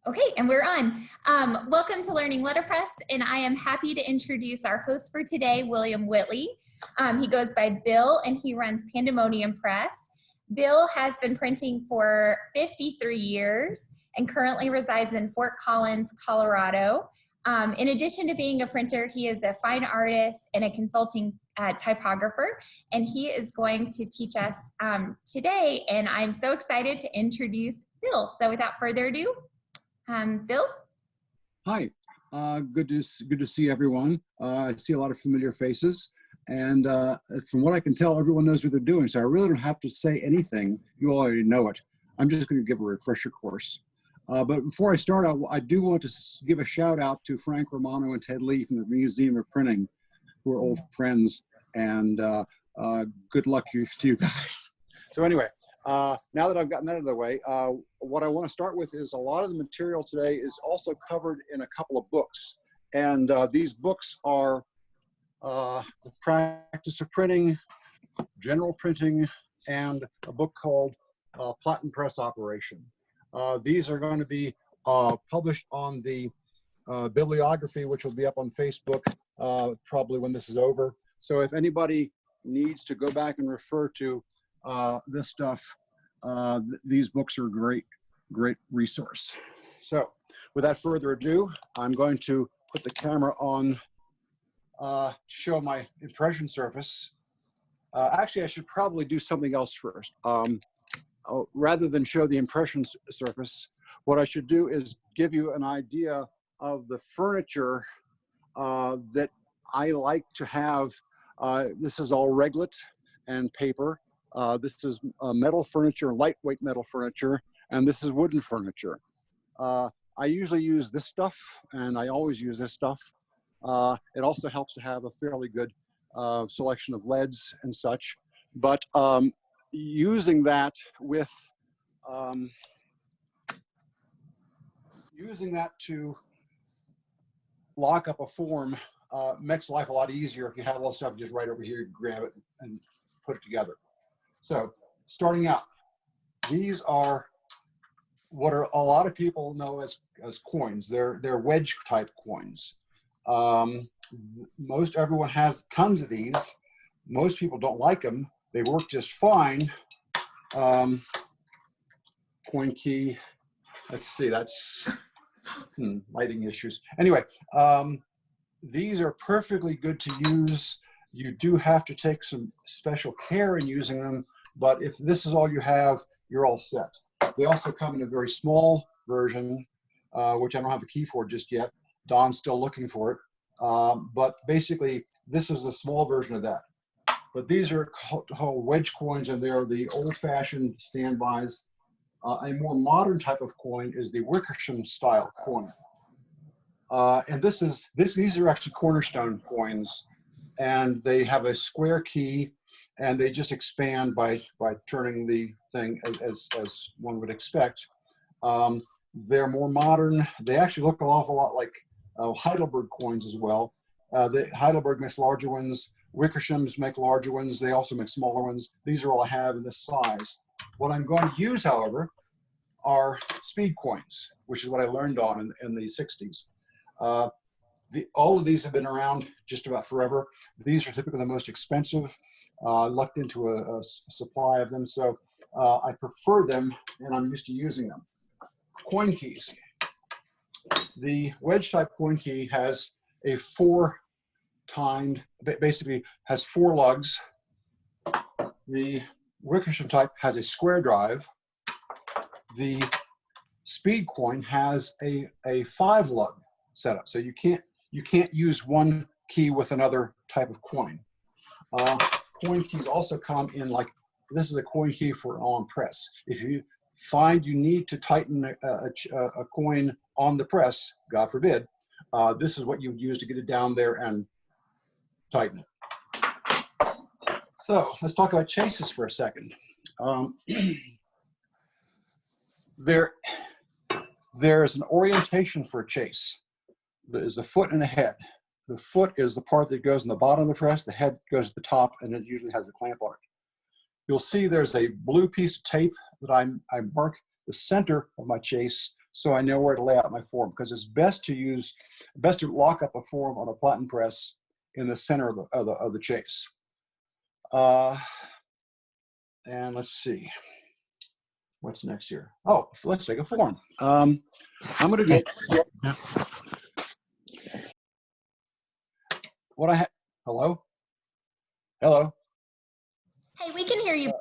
Okay, and we're on. Welcome to Learning Letterpress, and I am happy to introduce our host for today, William Whitley. He goes by Bill, and he runs Pandemonium Press. Bill has been printing for 53 years and currently resides in Fort Collins, Colorado. In addition to being a printer, he is a fine artist and a consulting typographer, and he is going to teach us today, and I'm so excited to introduce Bill. So without further ado, Bill? Hi, good to see everyone. I see a lot of familiar faces, and from what I can tell, everyone knows what they're doing, so I really don't have to say anything. You already know it. I'm just going to give a refresher course. But before I start out, I do want to give a shout out to Frank Romano and Ted Lee from the Museum of Printing, who are old friends, and good luck to you guys. So anyway, now that I've gotten that out of the way, what I want to start with is a lot of the material today is also covered in a couple of books. And these books are The Practice of Printing, General Printing, and a book called Platen Press Operation. These are going to be published on the Bibliography, which will be up on Facebook probably when this is over. So if anybody needs to go back and refer to this stuff, these books are a great resource. So without further ado, I'm going to put the camera on to show my impression surface. Actually, I should probably do something else first. Rather than show the impression surface, what I should do is give you an idea of the furniture that I like to have. This is all reglet and paper. This is metal furniture, lightweight metal furniture, and this is wooden furniture. I usually use this stuff, and I always use this stuff. It also helps to have a fairly good selection of leads and such, but using that with, using that to lock up a form makes life a lot easier. If you have all the stuff just right over here, grab it and put it together. So starting out, these are what are a lot of people know as coins. They're wedge type coins. Most everyone has tons of these. Most people don't like them. They work just fine. Coin key. Let's see, that's lighting issues. Anyway, these are perfectly good to use. You do have to take some special care in using them, but if this is all you have, you're all set. They also come in a very small version, which I don't have a key for just yet. Don's still looking for it. But basically, this is the small version of that. But these are called wedge coins, and they're the old-fashioned standbys. A more modern type of coin is the Wickersham style coin. And these are actually cornerstone coins, and they have a square key, and they just expand by turning the thing as one would expect. They're more modern. They actually look an awful lot like Heidelberg coins as well. The Heidelberg makes larger ones. Wickershams make larger ones. They also make smaller ones. These are all I have in this size. What I'm going to use, however, are speed coins, which is what I learned on in the 60s. All of these have been around just about forever. These are typically the most expensive. Lucked into a supply of them, so I prefer them, and I'm used to using them. Coin keys. The wedge type coin key has a basically has 4 lugs. The Wickersham type has a square drive. The speed coin has a 5-lug setup, so you can't use one key with another type of coin. Coin keys also come in like, this is a coin key for on press. If you find you need to tighten a coin on the press, God forbid, this is what you would use to get it down there and tighten it. So let's talk about chases for a second. There's an orientation for a chase. There's a foot and a head. The foot is the part that goes in the bottom of the press. The head goes to the top, and it usually has the clamp on it. You'll see there's a blue piece of tape that I mark the center of my chase so I know where to lay out my form, because it's best to lock up a form on a Platen press in the center of the chase. And let's see, what's next here? Oh, let's take a form. I'm going to get what I have. Hello? Hello? Hey, we can hear you.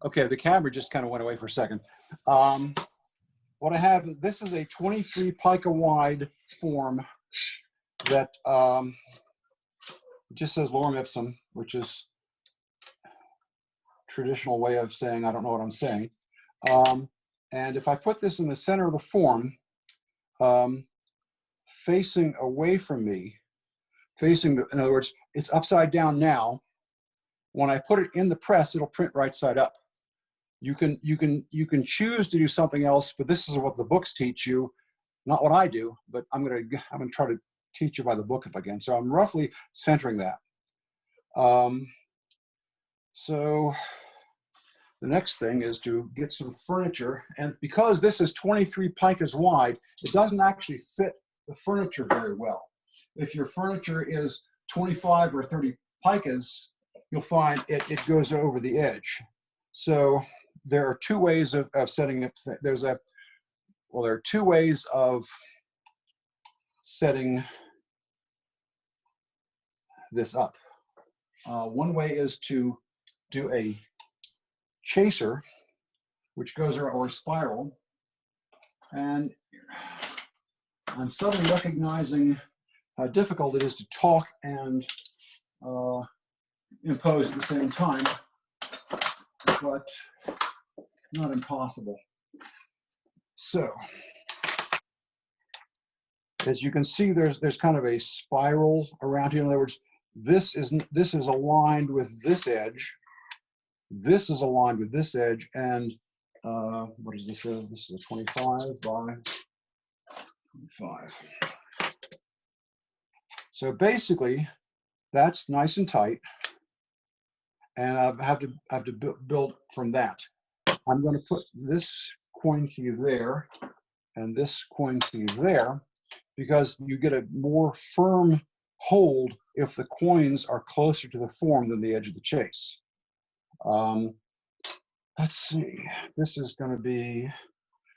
Okay, the camera just kind of went away for a second. What I have, this is a 23 pica wide form that just says lorem ipsum, which is traditional way of saying I don't know what I'm saying. And if I put this in the center of the form, facing away from me, in other words, it's upside down now. When I put it in the press, it'll print right side up. You can choose to do something else, but this is what the books teach you, not what I do. But I'm gonna try to teach you by the book if I can. So I'm roughly centering that. So the next thing is to get some furniture, and because this is 23 picas wide, it doesn't actually fit the furniture very well. If your furniture is 25 or 30 picas, you'll find it goes over the edge. So there are two ways of setting up. There are two ways of setting this up. One way is to do a chaser, which goes around, or a spiral, and I'm suddenly recognizing how difficult it is to talk and impose at the same time, but not impossible. So, as you can see, there's kind of a spiral around here. In other words, this is aligned with this edge. This is aligned with this edge, and what is this? This is a 25 by 25. So basically, that's nice and tight, and I have to build from that. I'm going to put this coin key there and this coin key there, because you get a more firm hold if the coins are closer to the form than the edge of the chase. Let's see, this is going to be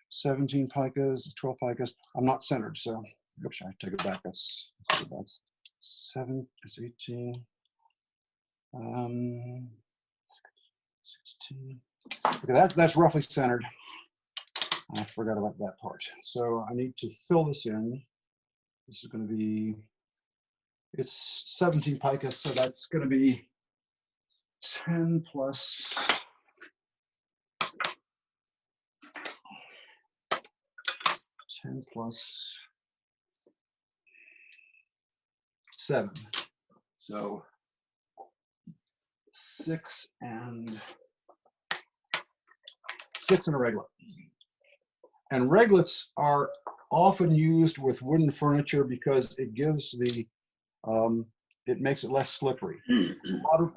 17 picas, 12 picas. I'm not centered, so oops, I take it back. That's 7, it's 18, 16. Okay, that's roughly centered. I forgot about that part. So I need to fill this in. This is going to be, it's 17 picas, so that's going to be 10 plus 10 plus 7. So 6 and a reglet. And reglets are often used with wooden furniture because it gives the it makes it less slippery.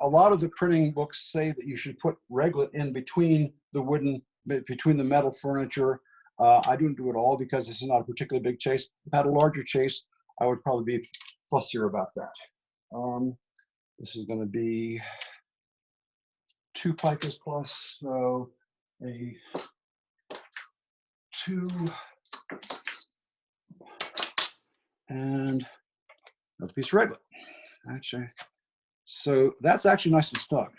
A lot of the printing books say that you should put reglet in between the metal furniture. I don't do it all because this is not a particularly big chase. If I had a larger chase, I would probably be fussier about that. This is going to be 2 picas plus, so a 2 and another piece of reglet. Actually, so that's actually nice and snug.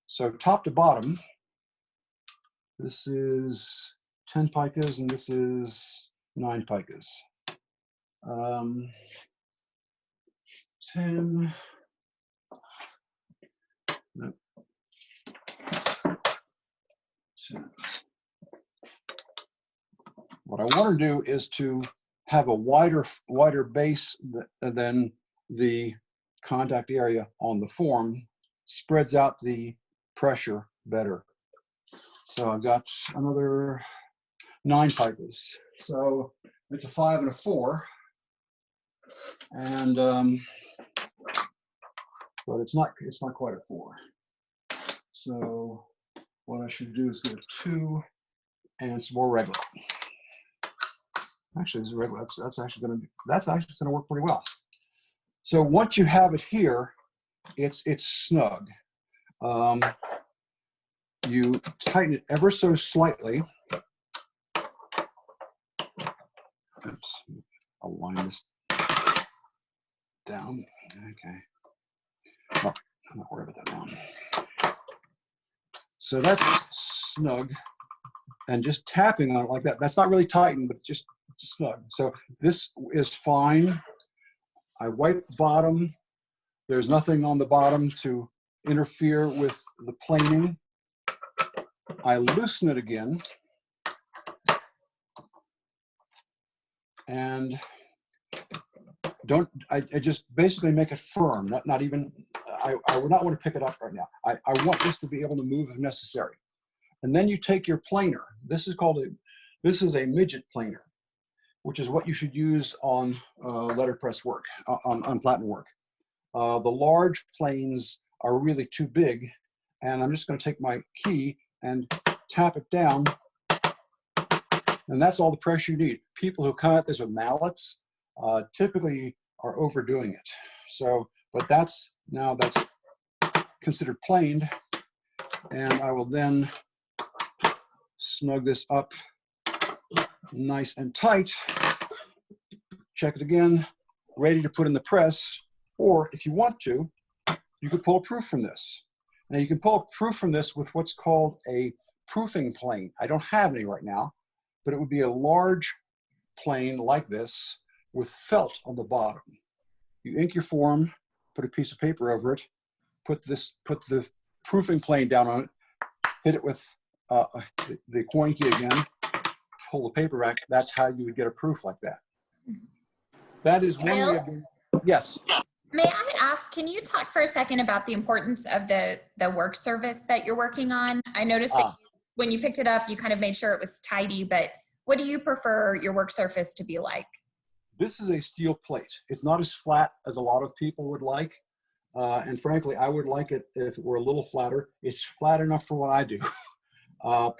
So top to bottom, this is 10 picas and this is 9 picas. 10. No. 10. What I want to do is to have a wider base than the contact area on the form, spreads out the pressure better. So I've got another 9 picas. So it's a 5 and a 4, and but it's not quite a 4. So what I should do is get a 2 and some more reglet. Actually, this is regular. That's actually going to work pretty well. So once you have it here, it's snug. You tighten it ever so slightly. Oops, I'll line this down. Okay. Oh, I'm not worried about that now. So that's snug, and just tapping on it like that. That's not really tightened, but just snug. So this is fine. I wipe the bottom. There's nothing on the bottom to interfere with the planing. I loosen it again. And I just basically make it firm, not even, I would not want to pick it up right now. I want this to be able to move if necessary. And then you take your planer. This is a midget planer, which is what you should use on letterpress work, on Platen work. The large planes are really too big, and I'm just going to take my key and tap it down, and that's all the pressure you need. People who come at this with mallets typically are overdoing it. So, but that's considered planed, and I will then snug this up nice and tight. Check it again, ready to put in the press. Or if you want to, you could pull a proof from this. Now you can pull a proof from this with what's called a proofing plane. I don't have any right now, but it would be a large plane like this with felt on the bottom. You ink your form, put a piece of paper over it, put the proofing plane down on it, hit it with the coin key again, pull the paper back. That's how you would get a proof like that. That is one way of doing it. Yes. May I ask, can you talk for a second about the importance of the work surface that you're working on? I noticed that when you picked it up, you kind of made sure it was tidy, but what do you prefer your work surface to be like? This is a steel plate. It's not as flat as a lot of people would like. And frankly, I would like it if it were a little flatter. It's flat enough for what I do. Some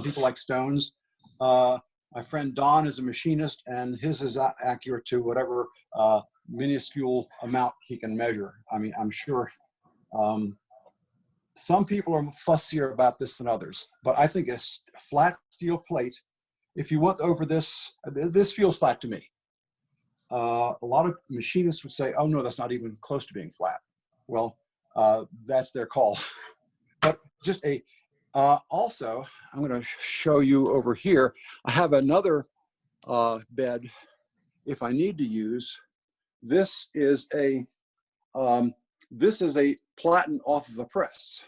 people like stones. My friend Don is a machinist, and his is accurate to whatever minuscule amount he can measure. I mean, I'm sure some people are fussier about this than others, but I think a flat steel plate, if you went over this feels flat to me. A lot of machinists would say, oh no, that's not even close to being flat. Well, that's their call. But just also, I'm going to show you over here, I have another bed if I need to use. This is a Platen off of a press.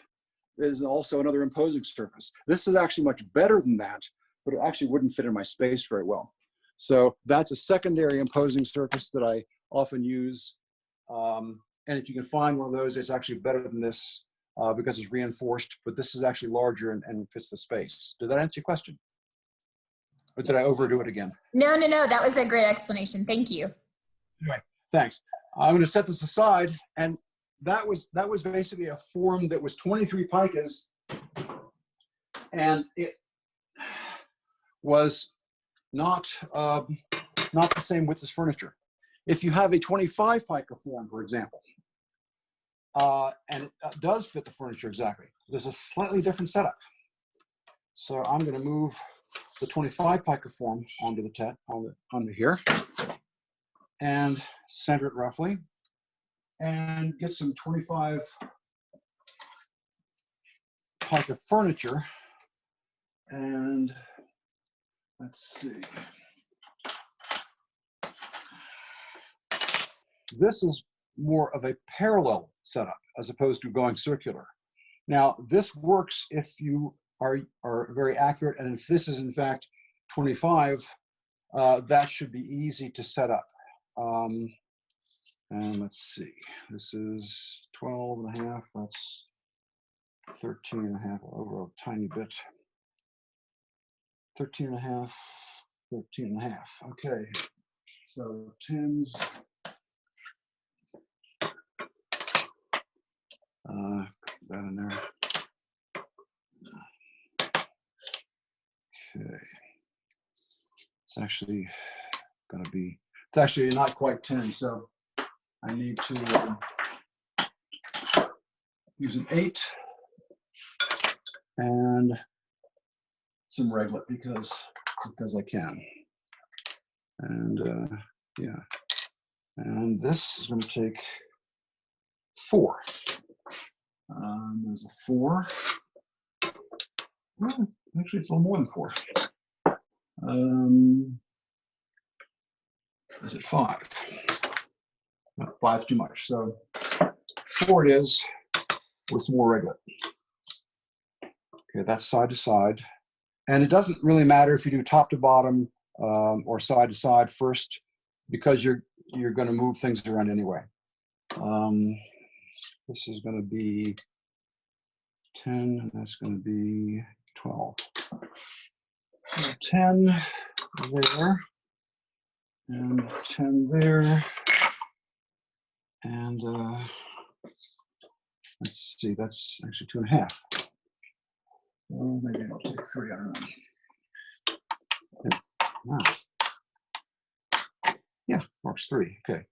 It is also another imposing surface. This is actually much better than that, but it actually wouldn't fit in my space very well. So that's a secondary imposing surface that I often use. And if you can find one of those, it's actually better than this because it's reinforced, but this is actually larger and fits the space. Did that answer your question? Or did I overdo it again? No, that was a great explanation. Thank you. Anyway, thanks. I'm going to set this aside, and that was basically a form that was 23 picas, and it was not the same width as furniture. If you have a 25 pica form, for example, and it does fit the furniture exactly, there's a slightly different setup. So I'm going to move the 25 pica form onto onto here, and center it roughly, and get some 25 pica furniture, and let's see. This is more of a parallel setup as opposed to going circular. Now, this works if you are very accurate, and if this is in fact 25, that should be easy to set up. And let's see, this is 12 and a half, that's 13 and a half, over a tiny bit. 13 and a half, 13 and a half, okay. So tens, put that in there. Okay. It's actually going to be, it's actually not quite 10, so I need to use an 8 and some reglet because I can. And yeah, and this is going to take 4. There's a 4. Well, actually, it's a little more than 4. Is it 5? No, 5's too much. So 4 it is with some more reglet. Okay, that's side to side. And it doesn't really matter if you do top to bottom or side to side first, because you're going to move things around anyway. This is going to be 10, and that's going to be 12. 10 there, and 10 there, and let's see, that's actually 2.5. Well, maybe I'll take 3, I don't know. Yeah, wow. Yeah, works 3, okay.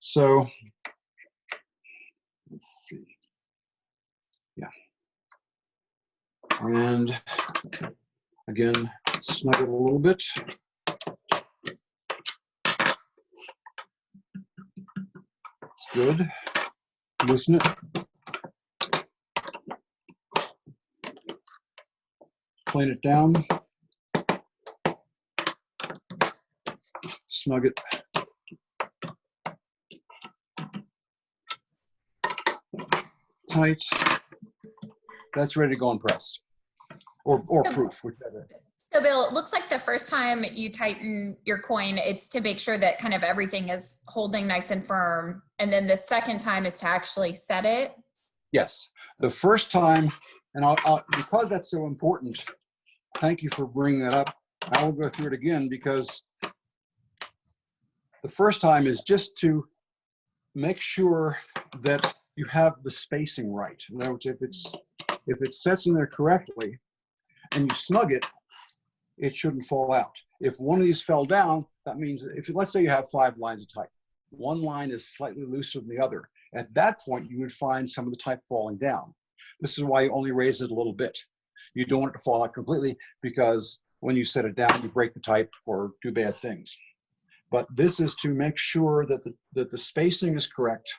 So, let's see. Yeah. And again, snug it a little bit. It's good. Loosen it. Plane it down. Snug it. Tight. That's ready to go and press. Or proof, whichever. So Bill, it looks like the first time you tighten your coin, it's to make sure that kind of everything is holding nice and firm. And then the second time is to actually set it. Yes, the first time, and I'll because that's so important, thank you for bringing that up. I will go through it again, because the first time is just to make sure that you have the spacing right. In other words, if it sets in there correctly and you snug it, it shouldn't fall out. If one of these fell down, that means let's say you have 5 lines of type, one line is slightly looser than the other. At that point, you would find some of the type falling down. This is why you only raise it a little bit. You don't want it to fall out completely, because when you set it down, you break the type or do bad things. But this is to make sure that the spacing is correct.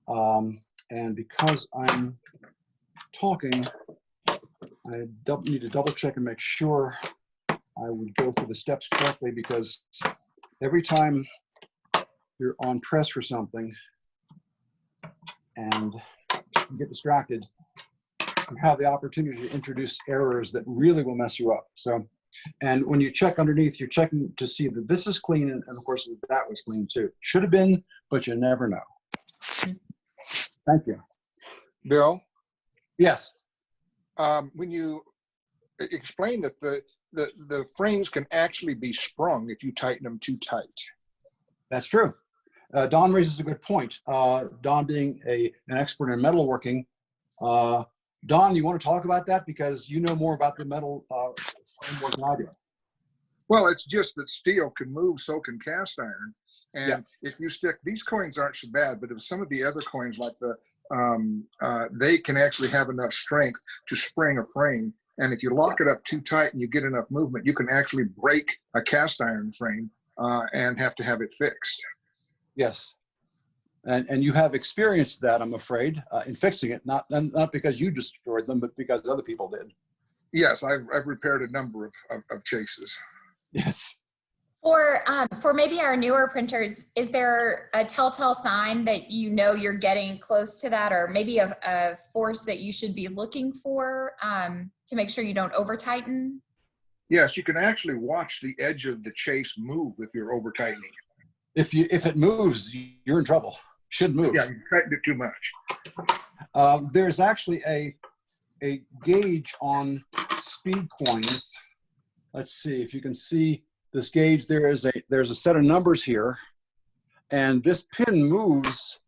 And because I'm talking, I need to double check and make sure I would go through the steps correctly, because every time you're on press for something and you get distracted, you have the opportunity to introduce errors that really will mess you up. So, and when you check underneath, you're checking to see that this is clean, and of course that was clean too. Should have been, but you never know. Thank you. Bill? Yes. When you explain that the frames can actually be sprung if you tighten them too tight. That's true. Don raises a good point. Don being an expert in metalworking. Don, you want to talk about that, because you know more about the metal framework than I do. Well, it's just that steel can move, so can cast iron. And if you stick, these coins aren't so bad, but if some of the other coins, like they can actually have enough strength to spring a frame. And if you lock it up too tight and you get enough movement, you can actually break a cast iron frame and have to have it fixed. Yes. And you have experienced that, I'm afraid, in fixing it, not because you destroyed them, but because other people did. Yes, I've repaired a number of chases. Yes. For maybe our newer printers, is there a telltale sign that you know you're getting close to that, or maybe a force that you should be looking for to make sure you don't over tighten? Yes, you can actually watch the edge of the chase move if you're over tightening. If it moves, you're in trouble. Should move. Yeah, you tightened it too much. There's actually a gauge on speed coins. Let's see if you can see this gauge. There's a set of numbers here, and this pin moves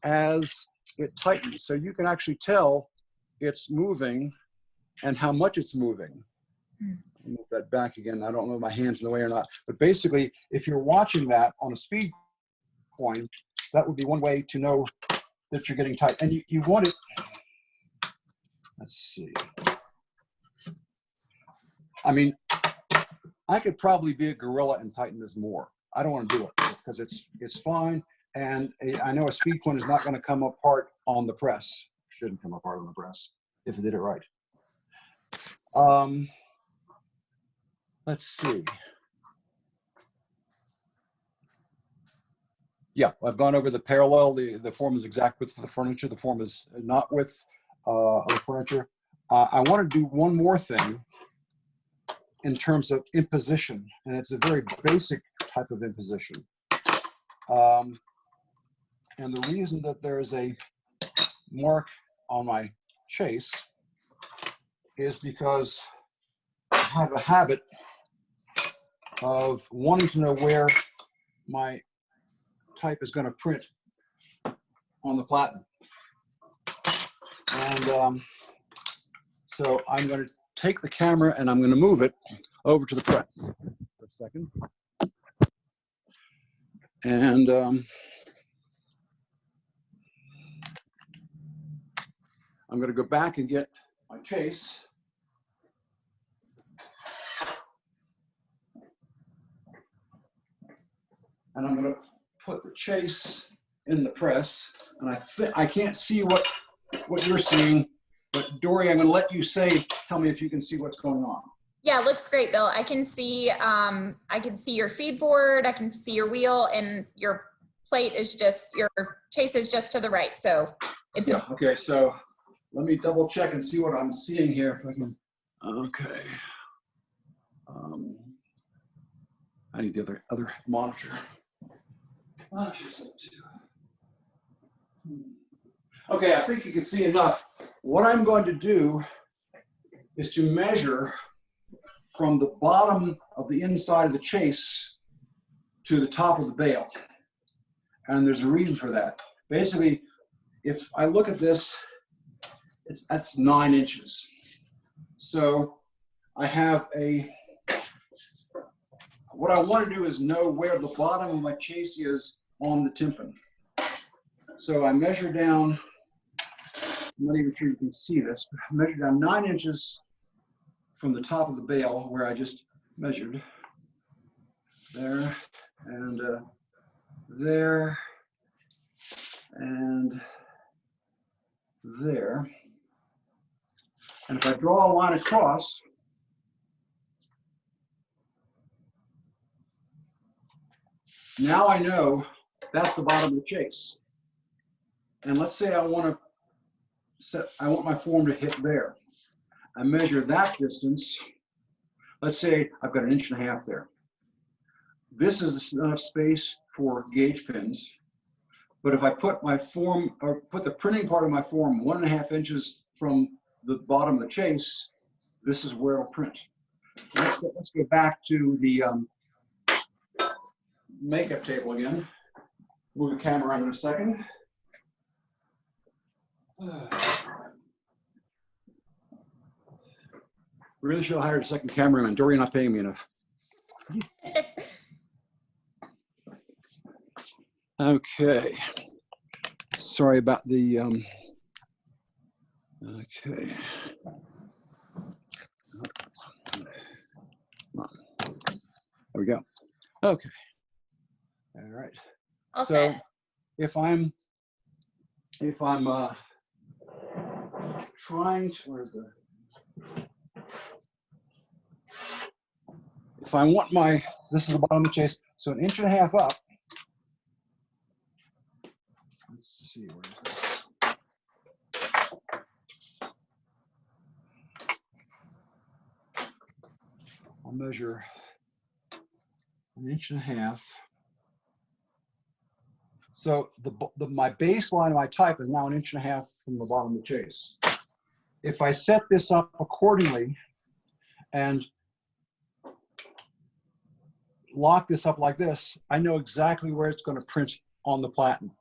as it tightens. So you can actually tell it's moving and how much it's moving. move that back again. I don't know if my hand's in the way or not, but basically, if you're watching that on a speed coin, that would be one way to know that you're getting tight. And you want it, let's see. I mean, I could probably be a gorilla and tighten this more. I don't want to do it because it's fine. And I know a speed coin is not going to come apart on the press. Shouldn't come apart on the press if it did it right. Let's see. Yeah, I've gone over the parallel. The form is exact width of the furniture. The form is not width of the furniture. I want to do one more thing in terms of imposition, and it's a very basic type of imposition. And the reason that there is a mark on my chase is because I have a habit of wanting to know where my type is going to print on the Platen. And so I'm going to take the camera and I'm going to move it over to the press for a second. And I'm going to go back and get my chase. And I'm going to put the chase in the press. And I can't see what you're seeing, but Dory, I'm going to let you tell me if you can see what's going on. Yeah, it looks great, Bill. I can see your feed board, I can see your wheel, and your plate is your chase is just to the right. So it's okay. So let me double check and see what I'm seeing here. If I can. Okay. I need the other monitor. Okay, I think you can see enough. What I'm going to do is to measure from the bottom of the inside of the chase to the top of the bale. And there's a reason for that. Basically, if I look at this, that's 9 inches. So I have what I want to do is know where the bottom of my chase is on the tympan. So I measure down, I'm not even sure you can see this, but I measure down 9 inches from the top of the bale where I just measured. There, and there, and there. And if I draw a line across, now I know that's the bottom of the chase. And let's say I want my form to hit there. I measure that distance. Let's say I've got 1.5 inches there. This is enough space for gauge pins. But if I put my form, or put the printing part of my form 1.5 inches from the bottom of the chase, this is where it'll print. Let's go back to the makeup table again. Move the camera around in a second. Really should have hired a second cameraman. Dory, you're not paying me enough. Okay. Sorry about the, okay. There we go. Okay. All right. All so set. if I'm trying to, where's the, if I want this is the bottom of the chase, so 1.5 inches up. Let's see, where is this? I'll measure 1.5 inches. So my baseline of my type is now 1.5 inches from the bottom of the chase. If I set this up accordingly and lock this up like this, I know exactly where it's going to print on the Platen.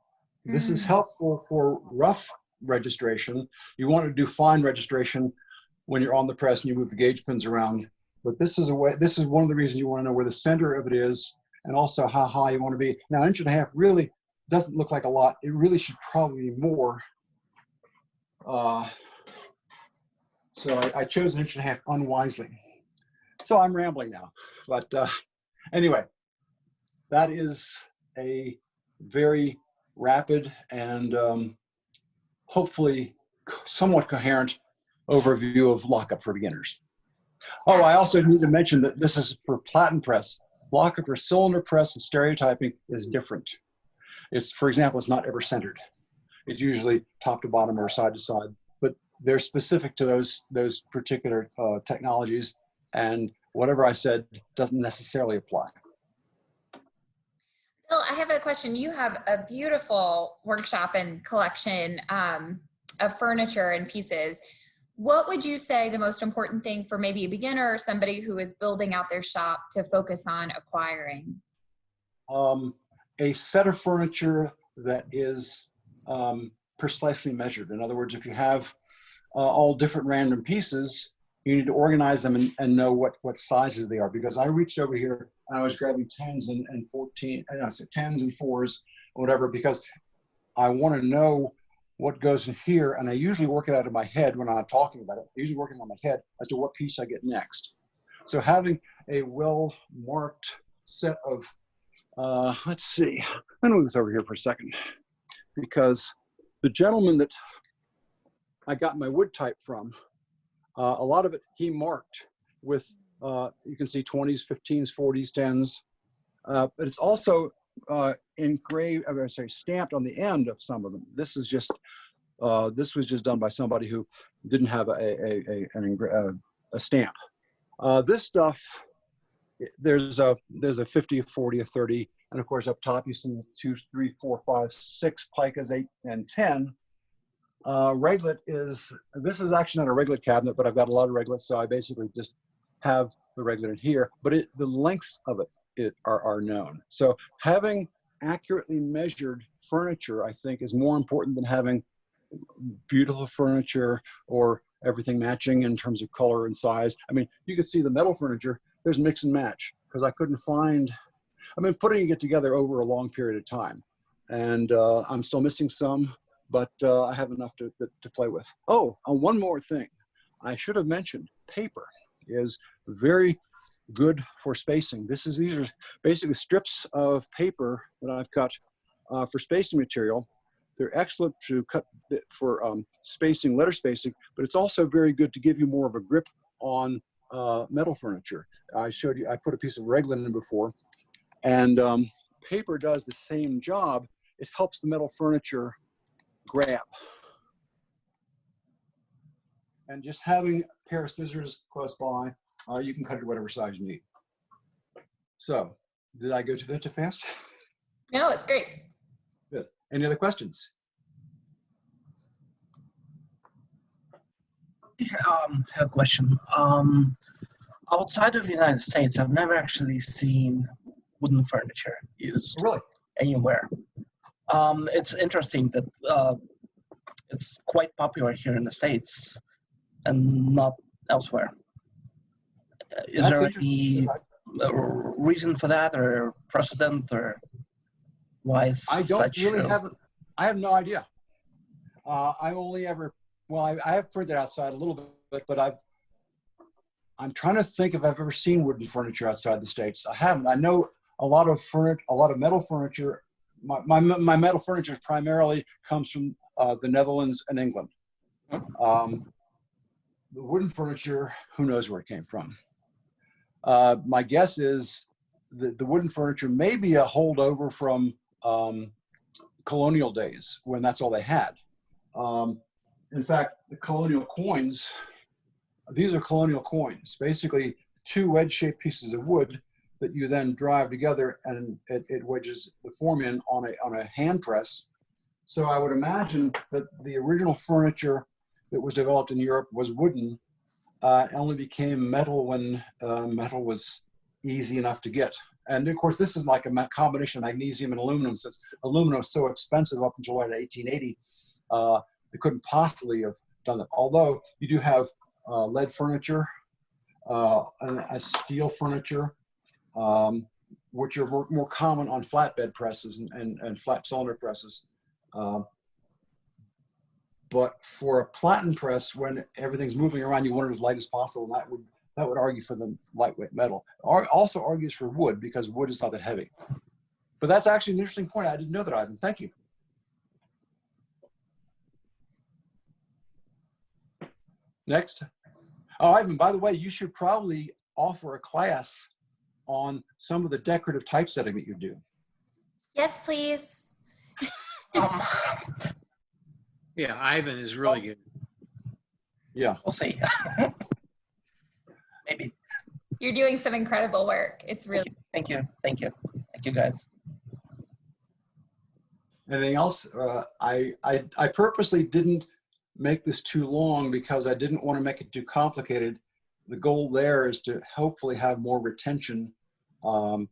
This is helpful for rough registration. You want to do fine registration when you're on the press and you move the gauge pins around. but this is one of the reasons you want to know where the center of it is and also how high you want to be. Now, 1.5 inches really doesn't look like a lot. It really should probably be more. So I chose 1.5 inches unwisely. So I'm rambling now, but anyway, that is a very rapid and hopefully somewhat coherent overview of Lockup for beginners. Oh, I also need to mention that this is for Platen press. Lockup for cylinder press and stereotyping is different. It's, for example, it's not ever centered. It's usually top to bottom or side to side, but they're specific to those particular technologies, and whatever I said doesn't necessarily apply. Bill, I have a question. You have a beautiful workshop and collection of furniture and pieces. What would you say the most important thing for maybe a beginner or somebody who is building out their shop to focus on acquiring? A set of furniture that is precisely measured. In other words, if you have all different random pieces, you need to organize them and know what sizes they are. Because I reached over here and I was grabbing 10s and 14, I said 10s and 4s, or whatever, because I want to know what goes in here, and I usually work it out in my head when I'm talking about it. I usually work it on my head as to what piece I get next. So having a well-marked set of, let's see, I'm gonna move this over here for a second, because the gentleman that I got my wood type from, a lot of it he marked with, you can see 20s, 15s, 40s, 10s, but it's also engraved, I'm going to say stamped on the end of some of them. This is just, this was just done by somebody who didn't have a stamp. This stuff, there's a 50, a 40, a 30, and of course up top you see 2, 3, 4, 5, 6 picas, 8, and 10. Reglet is, this is actually not a reglet cabinet, but I've got a lot of reglets, so I basically just have the reglet in here, but the lengths of it are known. So having accurately measured furniture, I think, is more important than having beautiful furniture or everything matching in terms of color and size. I mean, you can see the metal furniture, there's mix and match, because I couldn't find, putting it together over a long period of time. And I'm still missing some, but I have enough to play with. Oh, one more thing. I should have mentioned paper is very good for spacing. These are basically strips of paper that I've cut for spacing material. They're excellent to cut for spacing, letter spacing, but it's also very good to give you more of a grip on metal furniture. I showed you, I put a piece of reglet in before, and paper does the same job. It helps the metal furniture grab. And just having a pair of scissors close by, you can cut it to whatever size you need. So, did I go too fast? No, it's great. Good. Any other questions? I have a question. Outside of the United States, I've never actually seen wooden furniture used anywhere. It's interesting that it's quite popular here in the States and not elsewhere. Is there any reason for that, or precedent, or why is I have no idea. I've only ever, well, I have printed outside a little bit, but I'm trying to think if I've ever seen wooden furniture outside the States. I haven't. I know a lot of metal furniture. My metal furniture primarily comes from the Netherlands and England. The wooden furniture, who knows where it came from. My guess is that the wooden furniture may be a holdover from colonial days, when that's all they had. In fact, the colonial coins, these are colonial coins, basically 2 wedge-shaped pieces of wood that you then drive together, and it wedges the form in on a hand press. So I would imagine that the original furniture that was developed in Europe was wooden. It only became metal when metal was easy enough to get. And of course, this is like a combination of magnesium and aluminum. Since aluminum was so expensive up until 1880, they couldn't possibly have done that. Although you do have lead furniture a steel furniture, which are more common on flatbed presses and flat cylinder presses. But for a Platen press, when everything's moving around, you want it as light as possible, and that would argue for the lightweight metal. Also argues for wood, because wood is not that heavy. But that's actually an interesting point. I didn't know that, Ivan. Thank you. Next. Oh, Ivan, by the way, you should probably offer a class on some of the decorative typesetting that you do. Yes, please. Yeah, Ivan is really good. Yeah. We'll see. Maybe. You're doing some incredible work. It's really. Thank you. Thank you. Thank you, guys. Anything else? I purposely didn't make this too long because I didn't want to make it too complicated. The goal there is to hopefully have more retention. And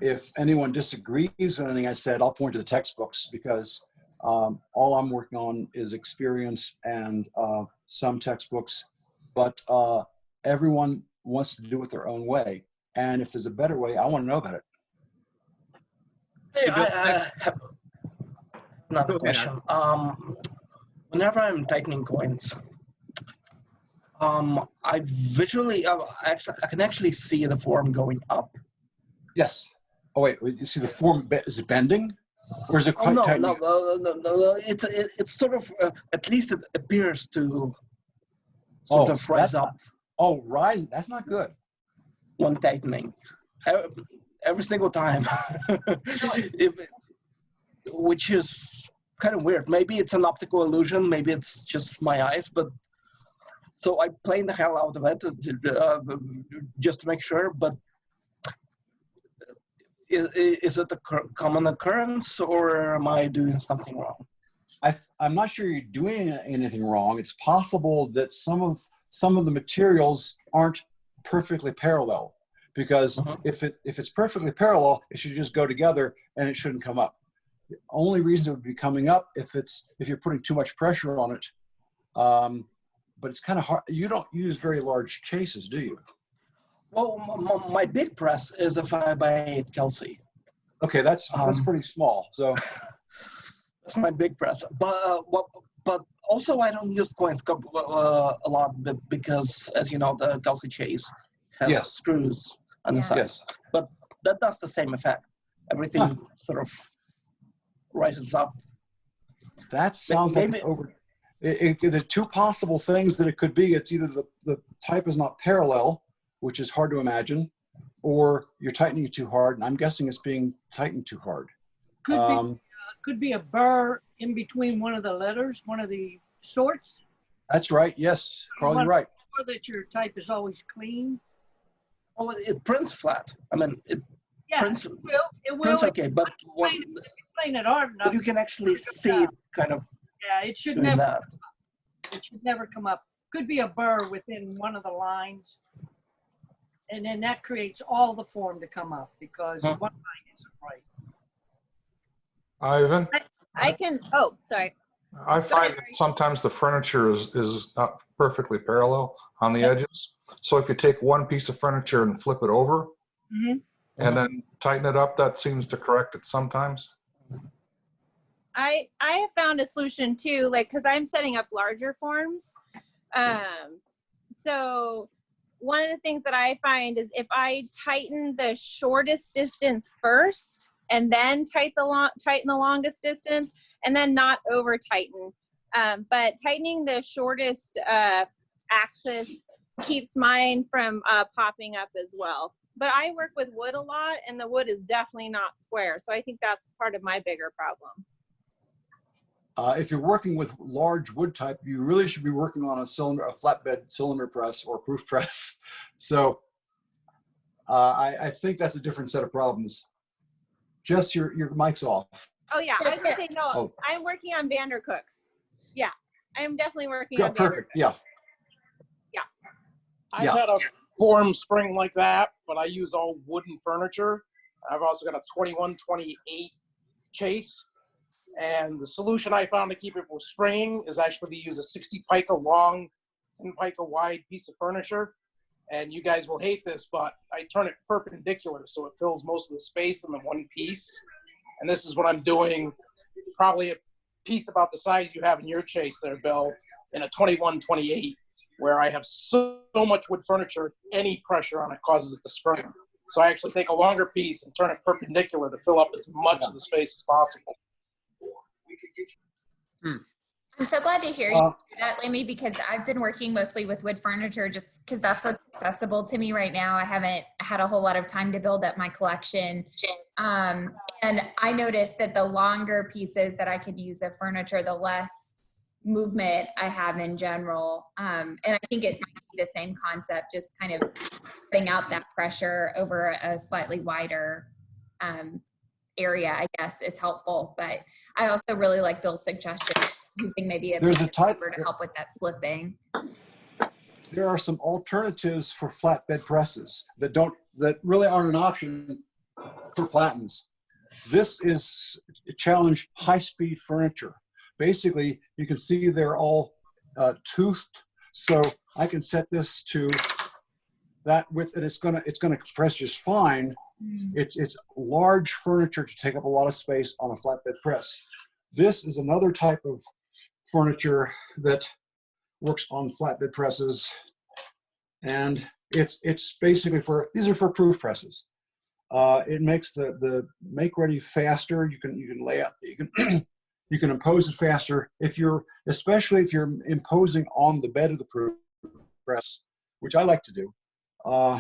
if anyone disagrees with anything I said, I'll point to the textbooks, because all I'm working on is experience and some textbooks, but everyone wants to do it their own way. And if there's a better way, I want to know about it. Hey, I have another question. Whenever I'm tightening coins, I visually, I can actually see the form going up. Yes. Oh wait, you see the form, is it bending? Or is it quite tightening? No. It's sort of, at least it appears to sort of rise up. Rise, that's not good. When tightening. Every single time. Which is kind of weird. Maybe it's an optical illusion, maybe it's just my eyes, but so I plane the hell out of it just to make sure, but is it a common occurrence, or am I doing something wrong? I'm not sure you're doing anything wrong. It's possible that some of the materials aren't perfectly parallel, because if it's perfectly parallel, it should just go together and it shouldn't come up. The only reason it would be coming up if you're putting too much pressure on it. But it's kind of hard. You don't use very large chases, do you? Well, my big press is a 5x8 Kelsey. Okay, that's pretty small. So that's my big press. But also I don't use coins a lot because, as you know, the Kelsey chase has screws on the side. Yes. But that does the same effect. Everything sort of rises up. That sounds like the two possible things that it could be. It's either the type is not parallel, which is hard to imagine, or you're tightening it too hard. And I'm guessing it's being tightened too hard. Could be a burr in between one of the letters, one of the sorts. That's right. Yes, Carl, you're right. Or that your type is always clean. Oh, it prints flat. I mean, it prints. It will. Okay, but plane it hard enough. But you can actually see it kind of. Yeah, it should never. Come up. It should never come up. Could be a burr within one of the lines, and then that creates all the form to come up because one line isn't right. Ivan? I can, oh, sorry. I find that sometimes the furniture is not perfectly parallel on the edges. So if you take one piece of furniture and flip it over and then tighten it up, that seems to correct it sometimes. I have found a solution too, like, because I'm setting up larger forms. So one of the things that I find is if I tighten the shortest distance first and then tighten the longest distance, and then not over tighten, but tightening the shortest axis keeps mine from popping up as well. But I work with wood a lot, and the wood is definitely not square, so I think that's part of my bigger problem. If you're working with large wood type, you really should be working on a flatbed cylinder press or proof press. So I think that's a different set of problems. Just your mic's off. Oh yeah, I was gonna say no. Oh. I'm working on Vandercooks. Yeah, I am definitely working on perfect. Vandercooks. Yeah. I had a form spring like that, but I use all wooden furniture. I've also got a 21-28 chase. And the solution I found to keep it from springing is actually to use a 60 pica long 10 pica wide piece of furniture, and you guys will hate this, but I turn it perpendicular so it fills most of the space in the one piece. And this is what I'm doing, probably a piece about the size you have in your chase there, Bill, in a 21-28, where I have so much wood furniture, any pressure on it causes it to spring. So I actually take a longer piece and turn it perpendicular to fill up as much of the space as possible. I'm so glad to hear you say that, Lemmy, because I've been working mostly with wood furniture just because that's what's accessible to me right now. I haven't had a whole lot of time to build up my collection. And I noticed that the longer pieces that I could use of furniture, the less movement I have in general. And I think it might be the same concept, just kind of putting out that pressure over a slightly wider area, I guess, is helpful. But I also really like Bill's suggestion, using maybe a piece of paper to help with that slipping. There are some alternatives for flatbed presses that really aren't an option for Platens. This is challenge high-speed furniture. Basically, you can see they're all toothed, so I can set this to that width, and it's gonna compress just fine. It's large furniture to take up a lot of space on a flatbed press. This is another type of furniture that works on flatbed presses, and it's basically these are for proof presses. It makes the make ready faster. You can lay out, you can impose it faster especially if you're imposing on the bed of the proof press, which I like to do.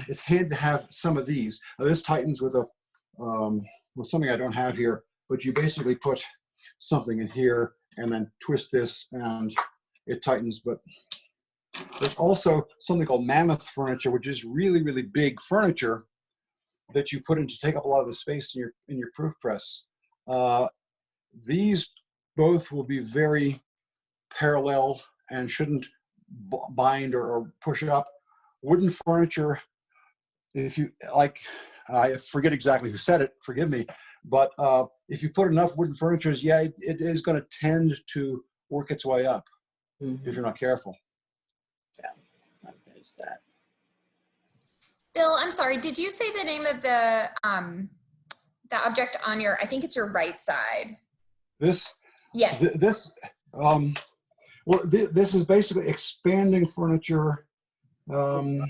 It's handy to have some of these. Now, this tightens with something I don't have here, but you basically put something in here and then twist this and it tightens. But there's also something called mammoth furniture, which is really, really big furniture that you put in to take up a lot of the space in your proof press. These both will be very parallel and shouldn't bind or push up. Wooden furniture, if you like, I forget exactly who said it, forgive me, but if you put enough wooden furniture, yeah, it is going to tend to work its way up if you're not careful. Yeah, there's that. Bill, I'm sorry, did you say the name of the object on I think it's your right side? This? Yes. Well, this is basically expanding furniture. Well,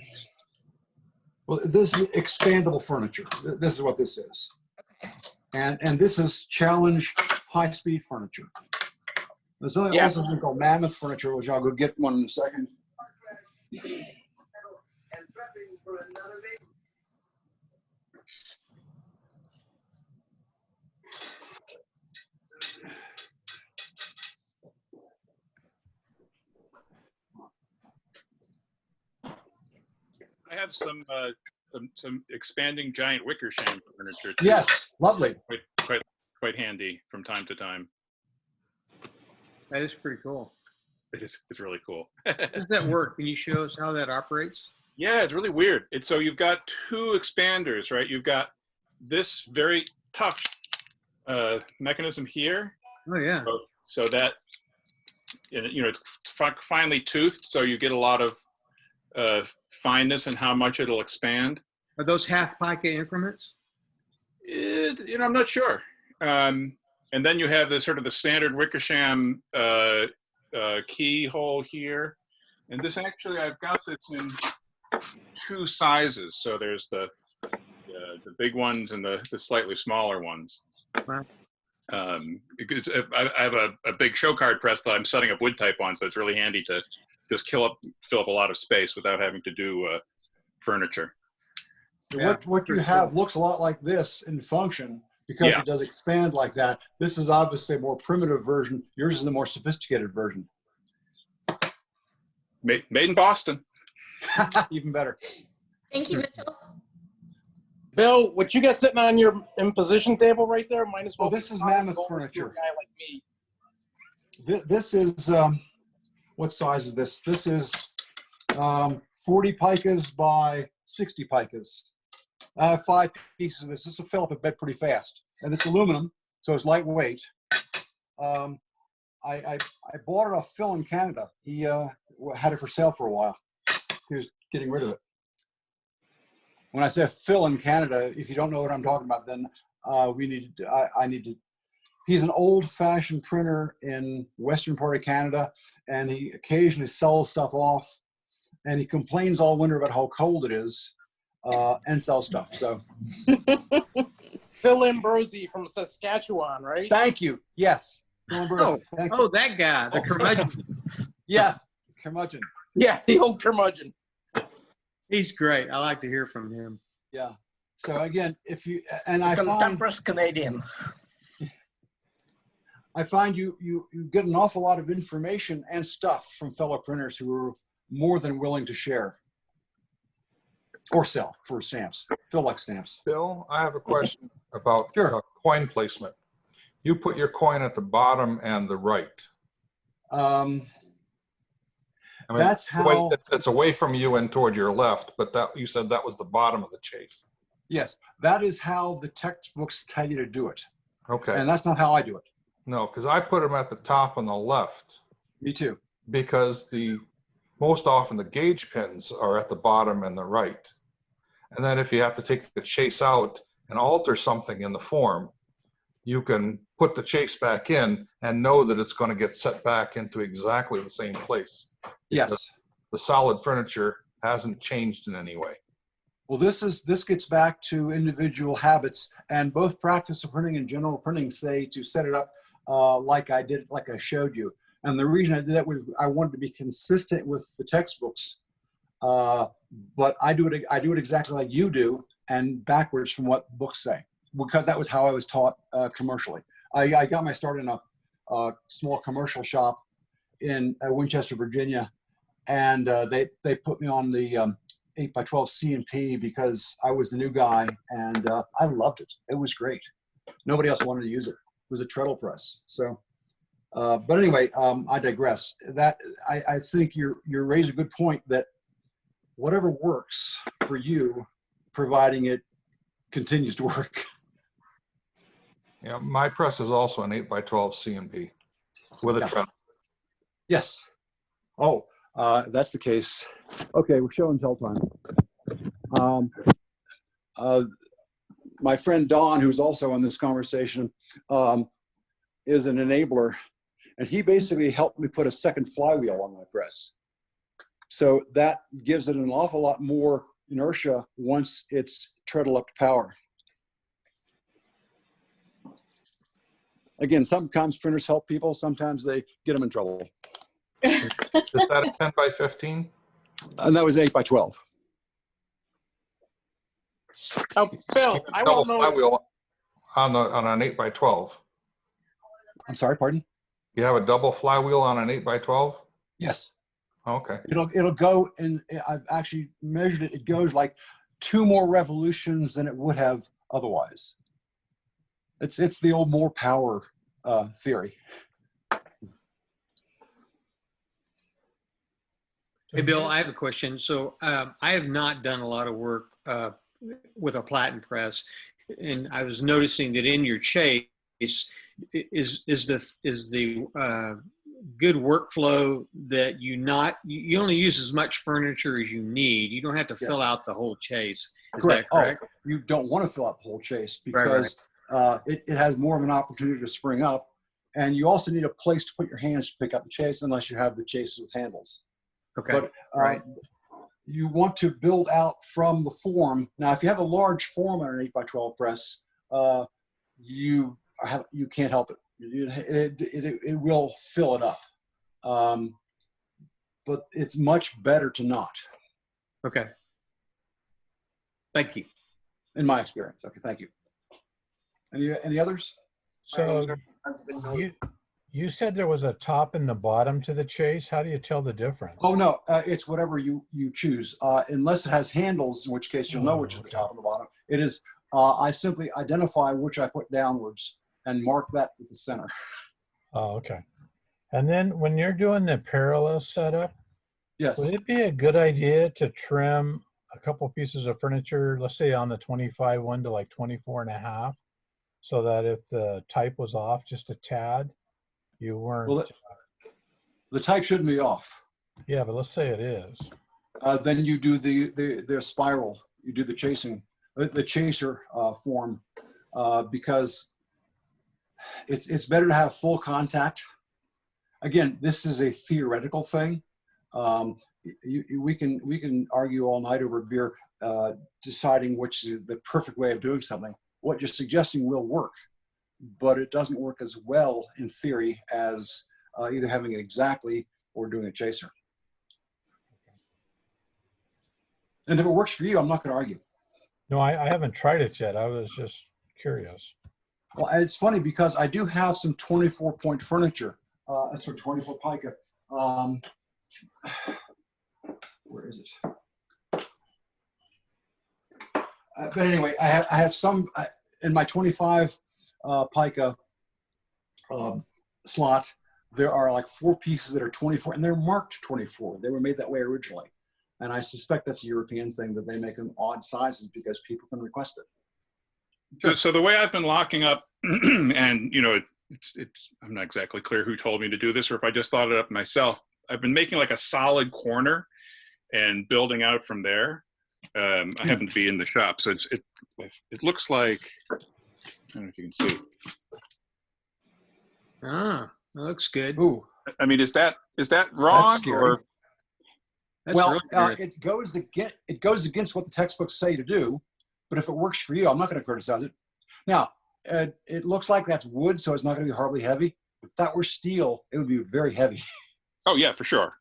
this is expandable furniture. This is what this is. Okay. And this is challenge high-speed furniture. There's also something called mammoth furniture, which I'll go get one in a second. I have some expanding giant Wickersham furniture too. Yes, lovely. Quite handy from time to time. That is pretty cool. It's really cool. How does that work? Can you show us how that operates? Yeah, it's really weird. So you've got two expanders, right? You've got this very tough mechanism here. Oh yeah. So that it's finely toothed, so you get a lot of fineness in how much it'll expand. Are those half pica increments? I'm not sure. And then you have the sort of the standard Wickersham keyhole here. And this actually, I've got this in two sizes. So there's the big ones and the slightly smaller ones. Wow. I have a big show card press that I'm setting up wood type on, so it's really handy to just fill up a lot of space without having to do furniture. Yeah, what you have looks a lot like this in function because it does expand like that. This is obviously a more primitive version. Yours is a more sophisticated version. Made in Boston. Even better. Thank you, Mitchell. Bill, what you got sitting on your imposition table right there, might as well. Well, this is mammoth furniture. A guy like me. This is, what size is this? This is 40 picas by 60 picas. 5 pieces of this. This will fill up a bed pretty fast. And it's aluminum, so it's lightweight. I bought it off Phil in Canada. He had it for sale for a while. He was getting rid of it. When I say Phil in Canada, if you don't know what I'm talking about, then I need to. He's an old-fashioned printer in western part of Canada, and he occasionally sells stuff off, and he complains all winter about how cold it is, and sells stuff. So, Phil Ambrosi from Saskatchewan, right? thank you. Yes. Phil Ambrosi. Thank you. That guy, the curmudgeon. Yes, curmudgeon. Yeah, the old curmudgeon. He's great. I like to hear from him. Yeah. So again, if you and I find Contemporary Canadian. I find you get an awful lot of information and stuff from fellow printers who are more than willing to share or sell for stamps. Phil likes stamps. Bill, I have a question about Sure. coin placement. You put your coin at the bottom and the right. I mean, That's how. it's away from you and toward your left, but that you said that was the bottom of the chase. Yes, that is how the textbooks tell you to do it. Okay. And that's not how I do it. No, because I put them at the top on the left Me too. because most often the gauge pins are at the bottom and the right. And then if you have to take the chase out and alter something in the form, you can put the chase back in and know that it's going to get set back into exactly the same place. Yes. The solid furniture hasn't changed in any way. Well, this gets back to individual habits, and both practice of printing and general printing say to set it up like I did, like I showed you. And the reason I did that was I wanted to be consistent with the textbooks, but I do it exactly like you do and backwards from what books say, because that was how I was taught commercially. I got my start in a small commercial shop in Winchester, Virginia, and they put me on the 8x12 C&P because I was the new guy, and I loved it. It was great. Nobody else wanted to use it. It was a treadle press. So, but anyway, I digress. That I think you raise a good point that whatever works for you, providing it continues to work. Yeah, my press is also an 8x12 C&P with a treadle. Yes. Oh, that's the case. Okay, we're show and tell time. My friend Don, who's also in this conversation, is an enabler, and he basically helped me put a second flywheel on my press. So that gives it an awful lot more inertia once it's treadle up to power. Again, sometimes printers help people, sometimes they get them in trouble. Is that a 10x15? And that was 8x12. Oh, Phil, I Double want to know. flywheel on an 8x12. I'm sorry, pardon? You have a double flywheel on an 8x12? Yes. Okay. It'll go, and I've actually measured it. It goes like 2 more revolutions than it would have otherwise. It's the old more power theory. Hey, Bill, I have a question. So I have not done a lot of work with a Platen press, and I was noticing that in your chase is the good workflow that you only use as much furniture as you need. You don't have to fill out the whole chase. Is that correct? Oh, you don't want to fill out the whole chase because it has more of an opportunity to spring up, and you also need a place to put your hands to pick up the chase unless you have the chases with handles. Okay. But you want to build out from the form. Now, if you have a large form on an 8x12 press, you can't help it. It will fill it up. But it's much better to not. Okay. Thank you. In my experience. Okay, thank you. Any others? So you said there was a top and the bottom to the chase. How do you tell the difference? Oh no, it's whatever you choose. Unless it has handles, in which case you'll know which is the top and the bottom. It is. I simply identify which I put downwards and mark that with the center. Oh, okay. And then when you're doing the parallel setup, yes, would it be a good idea to trim a couple pieces of furniture, let's say on the 25 one to like 24.5, so that if the type was off just a tad, you weren't. Well, the type shouldn't be off. Yeah, but let's say it is. Then you do the spiral. You do the chasing, the chaser form, because it's better to have full contact. Again, this is a theoretical thing. We can argue all night over beer, deciding which is the perfect way of doing something. What you're suggesting will work, but it doesn't work as well in theory as either having it exactly or doing a chaser. And if it works for you, I'm not going to argue. No, I haven't tried it yet. I was just curious. Well, and it's funny because I do have some 24-point furniture. That's for 24 pica. Where is it? But anyway, I have some in my 25 pica slot. There are like 4 pieces that are 24, and they're marked 24. They were made that way originally. And I suspect that's a European thing, that they make them odd sizes because people can request it. So the way I've been locking up, and you know, I'm not exactly clear who told me to do this or if I just thought it up myself. I've been making like a solid corner and building out from there. I happen to be in the shop, so it looks like, I don't know if you can see. Ah, that looks good. Ooh. I mean, is that wrong? That's scary. Or? That's Well, really good. it goes against what the textbooks say to do, but if it works for you, I'm not going to criticize it. Now, it looks like that's wood, so it's not going to be horribly heavy. If that were steel, it would be very heavy. Oh yeah, for sure.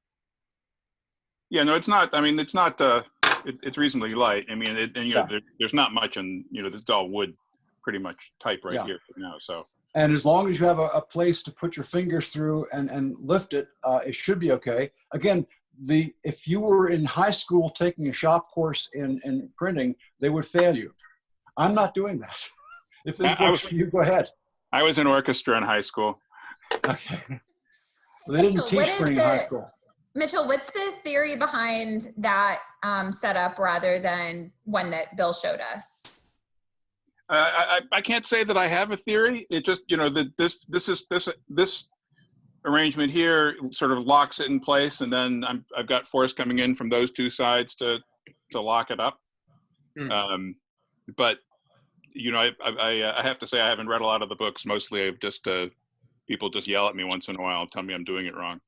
Yeah, no, it's not. I mean, it's not. It's reasonably light. I mean, and you know, there's not much, and you know, this is all wood, pretty much type right here now. So. And as long as you have a place to put your fingers through and lift it, it should be okay. Again, if you were in high school taking a shop course in printing, they would fail you. I'm not doing that. If this works for you, go ahead. I was in orchestra in high school. Okay. Well, they didn't teach printing in high school. Mitchell, what's the theory behind that setup rather than one that Bill showed us? I can't say that I have a theory. It just, you know, this arrangement here sort of locks it in place, and then I've got force coming in from those 2 sides to lock it up. But you know, I have to say I haven't read a lot of the books. Mostly, I've just people just yell at me once in a while and tell me I'm doing it wrong.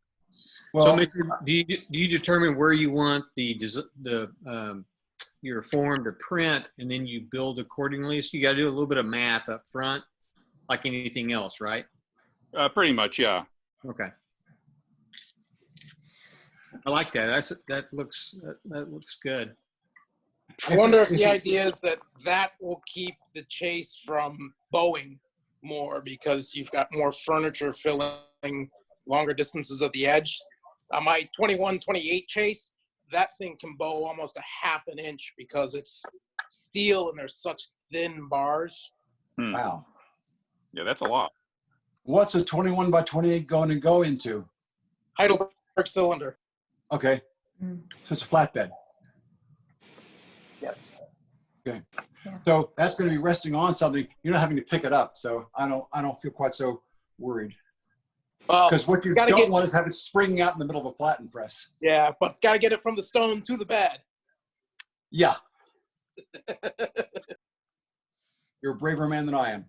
Well, so do you determine where you want your form to print, and then you build accordingly? So you got to do a little bit of math up front, like anything else, right? Pretty much, yeah. Okay. I like that. That looks good. I wonder if the idea is that will keep the chase from bowing more because you've got more furniture filling longer distances of the edge. On my 21-28 chase, that thing can bow almost a ½ an inch because it's steel and there's such thin bars. Wow. Yeah, that's a lot. What's a 21 by 28 going to go into? Heidelberg cylinder. Okay. So it's a flatbed. Yes. Okay. Yeah. So that's going to be resting on something. You're not having to pick it up. So I don't feel quite so worried. Because what you don't want is have it springing out in the middle of a Platen press. Yeah, but got to get it from the stone to the bed. Yeah. You're a braver man than I am.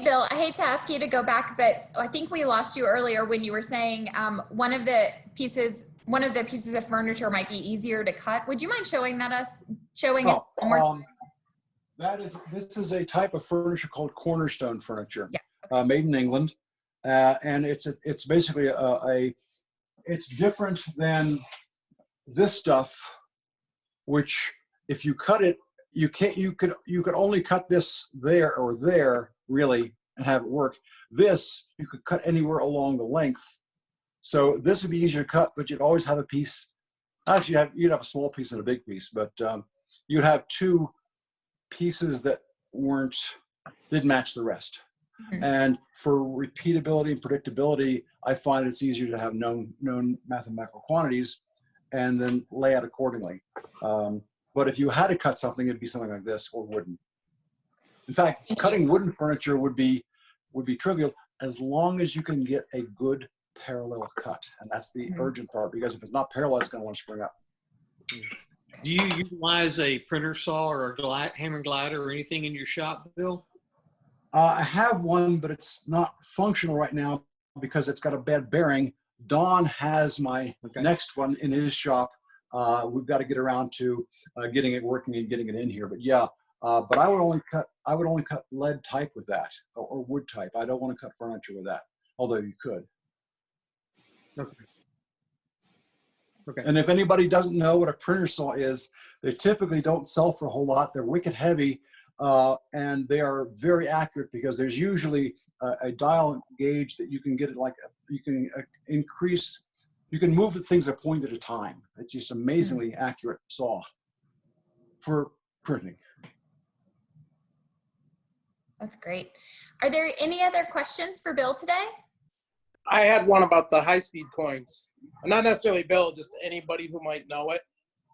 Bill, I hate to ask you to go back, but I think we lost you earlier when you were saying one of the pieces of furniture might be easier to cut. Would you mind showing us one more? This is a type of furniture called cornerstone furniture, made in England, and it's basically it's different than this stuff, which if you cut it, you could only cut this there or there really and have it work. This you could cut anywhere along the length. So this would be easier to cut, but you'd always have a piece. Actually, you'd have a small piece and a big piece, but you'd have 2 pieces that didn't match the rest. Mm-hmm. And for repeatability and predictability, I find it's easier to have known mathematical quantities and then lay out accordingly. But if you had to cut something, it'd be something like this or wooden. In fact, cutting wooden furniture would be trivial. as long as you can get a good parallel cut. And that's the urgent part, because if it's not parallel, it's going to want to spring up. Do you utilize a printer saw or a hammer glider or anything in your shop, Bill? I have one, but it's not functional right now because it's got a bad bearing. Don has my next one in his shop. We've got to get around to getting it working and getting it in here. But yeah, but I would only cut lead type with that, or wood type. I don't want to cut furniture with that, although you could. Okay. Okay. And if anybody doesn't know what a printer saw is, they typically don't sell for a whole lot. They're wicked heavy, and they are very accurate because there's usually a dial gauge that you can get it like, you can increase, you can move things a point at a time. It's just amazingly accurate saw for printing. That's great. Are there any other questions for Bill today? I had one about the high-speed coins. Not necessarily Bill, just anybody who might know it.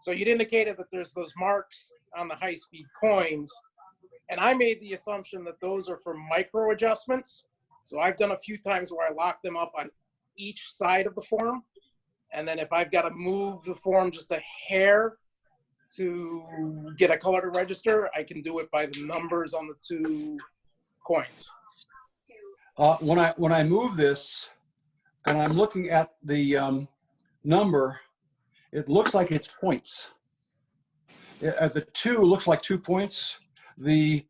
So you'd indicated that there's those marks on the high-speed coins, and I made the assumption that those are for micro adjustments. So I've done a few times where I lock them up on each side of the form, and then if I've got to move the form just a hair to get a color to register, I can do it by the numbers on the two coins. When I move this, and I'm looking at the number, it looks like it's points. The 2 looks like 2 points. The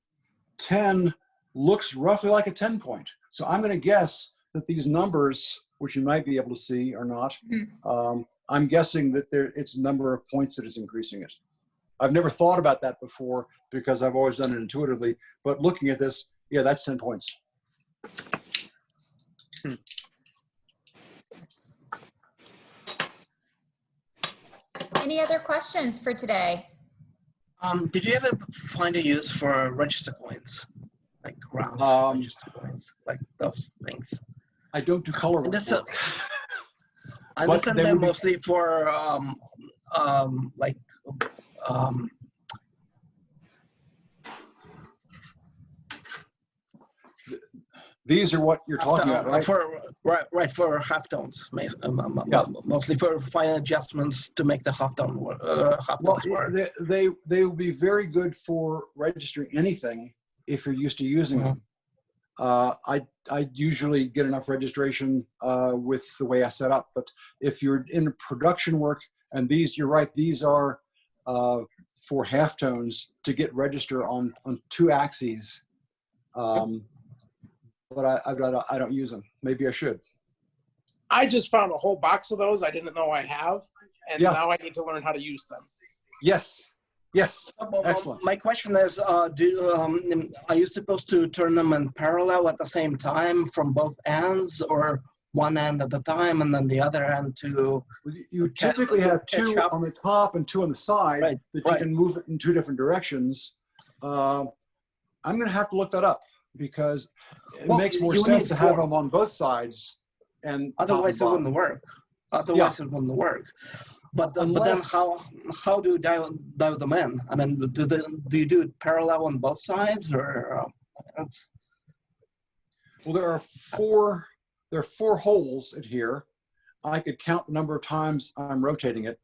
10 looks roughly like a 10 point. So I'm going to guess that these numbers, which you might be able to see or not, I'm guessing that it's the number of points that is increasing it. I've never thought about that before because I've always done it intuitively. But looking at this, yeah, that's 10 points. Any other questions for today? Did you ever find a use for register coins, like round register coins, like those things? I don't do color work. I understand they're mostly for these are what you're talking about, right? For halftones, mostly for fine adjustments to make the halftones work. They will be very good for registering anything if you're used to using them. I usually get enough registration with the way I set up, but if you're in production work, and these, you're right, these are for halftones to get register on 2 axes. But I don't use them. Maybe I should. I just found a whole box of those I didn't know I have, and now I need to learn how to use them. Yes. Yes. Excellent. My question is, are you supposed to turn them in parallel at the same time from both ends, or one end at a time and then the other end to? You typically have 2 on the top and 2 on the side that you can move it in 2 different directions. I'm going to have to look that up, because it makes more sense to have them on both sides, and otherwise it wouldn't work. Otherwise it wouldn't work. But then how do you dial them in? I mean, do you do it parallel on both sides, or well, there are 4 holes in here. I could count the number of times I'm rotating it.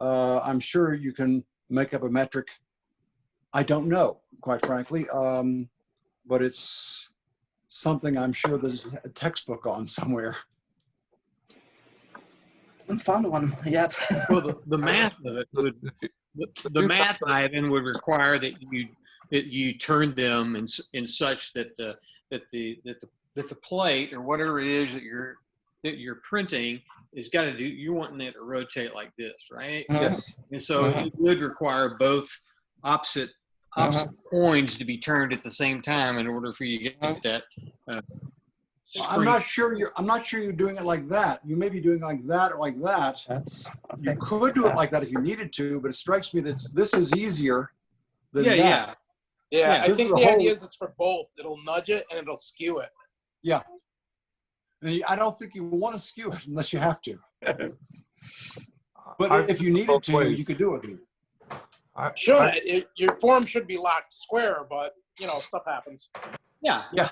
I'm sure you can make up a metric. I don't know, quite frankly. But it's something I'm sure there's a textbook on somewhere. I haven't found one yet. Well, the math of it would, the math item would require that you turn them in such that the plate or whatever it is that you're printing is got to do. You're wanting it to rotate like this, right? Yes. And so it would require both opposite coins to be turned at the same time in order for you to get that. I'm not sure you're doing it like that. You may be doing it like that or like that. You could do it like that if you needed to, but it strikes me that this is easier than that. Yeah, I think the idea is it's for both. It'll nudge it and it'll skew it. Yeah. And I don't think you want to skew it unless you have to. But if you needed to, you could do it. Your form should be locked square, but stuff happens. Yeah. Yeah.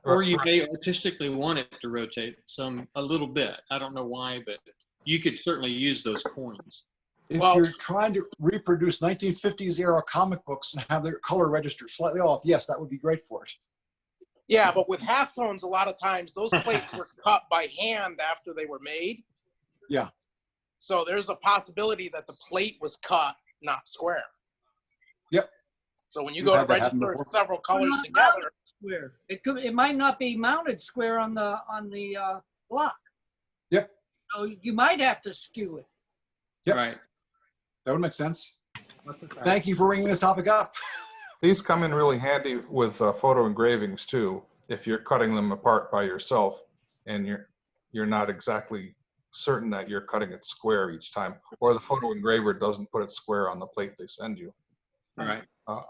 Or you may artistically want it to rotate a little bit. I don't know why, but you could certainly use those coins. If you're trying to reproduce 1950s era comic books and have their color register slightly off, yes, that would be great for it. Yeah, but with halftones, a lot of times those plates were cut by hand after they were made. Yeah. So there's a possibility that the plate was cut, not square. Yep. So when you go to register several colors together, square. It might not be mounted square on the block. Yep. So you might have to skew it. Yep. Right. That would make sense. Thank you for bringing this topic up. These come in really handy with photo engravings too. If you're cutting them apart by yourself and you're not exactly certain that you're cutting it square each time, or the photo engraver doesn't put it square on the plate they send you. All right.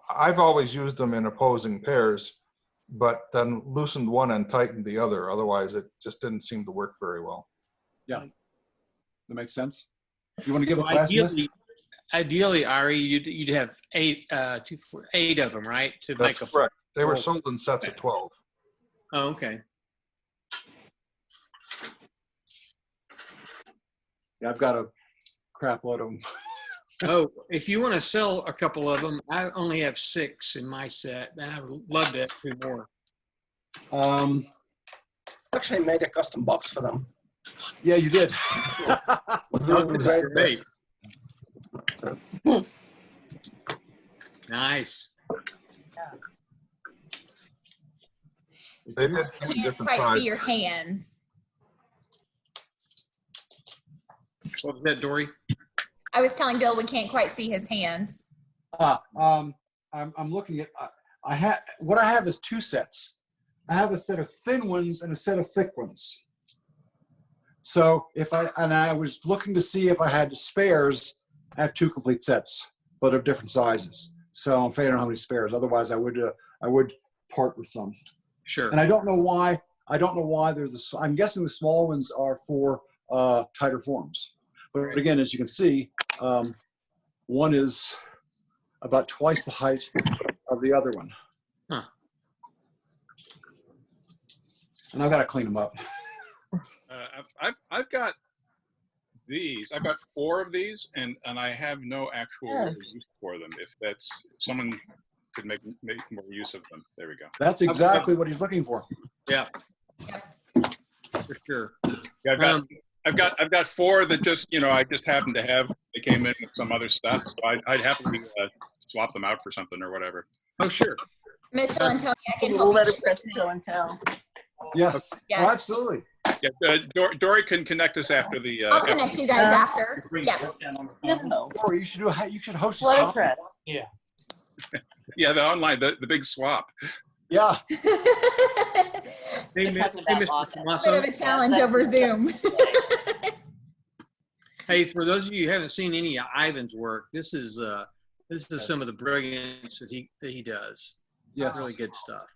I've always used them in opposing pairs, but then loosened one and tightened the other. Otherwise, it just didn't seem to work very well. Yeah, that makes sense. You want to give a class list? Ideally, Ari, you'd have 8 of them, right? To That's make a correct. They were sold in sets of 12. Oh, okay. Yeah, I've got a crap load of them. Oh, if you want to sell a couple of them, I only have 6 in my set, and I would love to have 2 more. Actually made a custom box for them. Yeah, you did. Great. Nice. They did Can't different quite sizes. see your hands. What was that, Dory? I was telling Bill we can't quite see his hands. I'm looking at. What I have is 2 sets. I have a set of thin ones and a set of thick ones. So I was looking to see if I had spares. I have 2 complete sets, but of different sizes. So I'm afraid I don't have any spares. Otherwise, I would part with some. Sure. And I don't know why. There's I'm guessing the small ones are for tighter forms. But again, as you can see, one is about twice the height of the other one. Huh. And I've got to clean them up. I've got these. I've got 4 of these, and I have no actual use for them. If someone could make more use of them. There we go. That's exactly what he's looking for. Yeah. For sure. Yeah, I've got 4 that just I just happen to have. They came in with some other stuff, so I'd happily swap them out for something or whatever. Oh, sure. Mitchell and Tony, I can help you. Letterpress show and tell. Yes. Yeah. Oh, absolutely. Yeah, Dory can connect us after the. I'll connect you guys after. Yeah. No. Or you should host a Letterpress. yeah. Yeah, the online, the big swap. Yeah. Hey, We're talking about Bit of lockup. a challenge over Zoom. Hey, for those of you who haven't seen any of Ivan's work, this is some of the brilliance that he does. Yes. Really good stuff.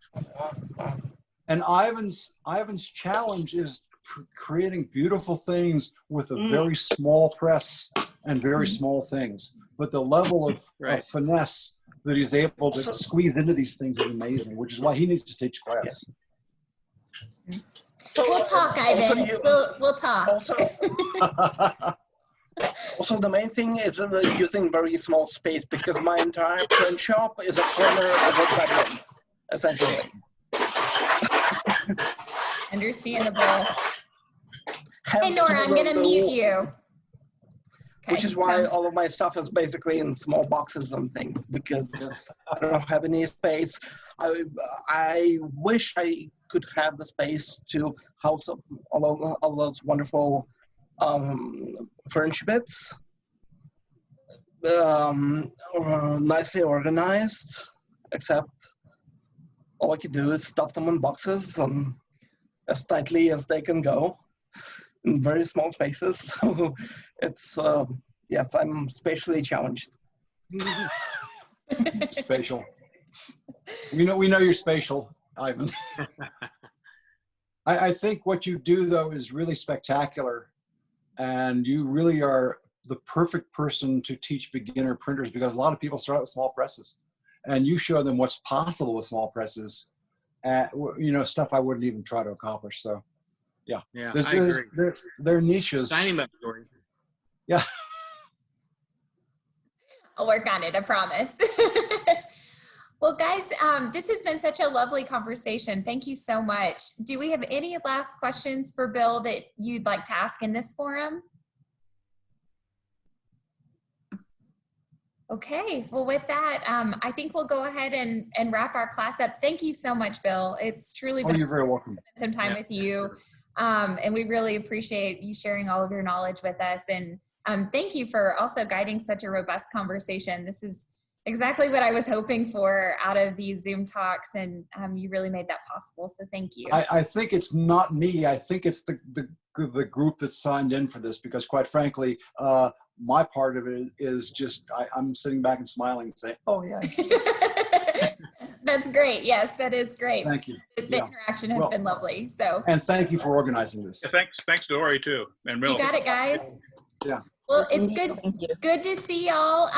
And Ivan's challenge is creating beautiful things with a very small press and very small things. But the level of finesse that he's able to squeeze into these things is amazing, which is why he needs to teach class. We'll talk, Ivan. We'll talk. Also, the main thing is using very small space, because my entire print shop is a corner of a bedroom, essentially. Understandable. Hey, Nora, I'm going to mute you. Which is why all of my stuff is basically in small boxes and things, because I don't have any space. I wish I could have the space to house up all those wonderful furniture bits, nicely organized, except all I can do is stuff them in boxes as tightly as they can go in very small spaces. So it's, yes, I'm spatially challenged. Spatial. We know you're spatial, Ivan. I think what you do, though, is really spectacular. And you really are the perfect person to teach beginner printers, because a lot of people start out with small presses. And you show them what's possible with small presses. you know, stuff I wouldn't even try to accomplish. So, yeah. Yeah, There's, I agree. there are niches. Signing up story. Yeah. I'll work on it, I promise. Well, guys, this has been such a lovely conversation. Thank you so much. Do we have any last questions for Bill that you'd like to ask in this forum? Okay, well, with that, I think we'll go ahead and wrap our class up. Thank you so much, Bill. It's truly been You're very welcome. some time with you. And we really appreciate you sharing all of your knowledge with us. And thank you for also guiding such a robust conversation. This is exactly what I was hoping for out of these Zoom talks, and you really made that possible. So thank you. I think it's not me. I think it's the group that signed in for this, because quite frankly, my part of it is just, I'm sitting back and smiling and saying, oh yeah. That's great. Yes, that is great. Thank you. The interaction has been lovely. So. And thank you for organizing this. Yeah, thanks Dory too. And Bill. You got it, guys. Yeah. Well, it's good to see y'all.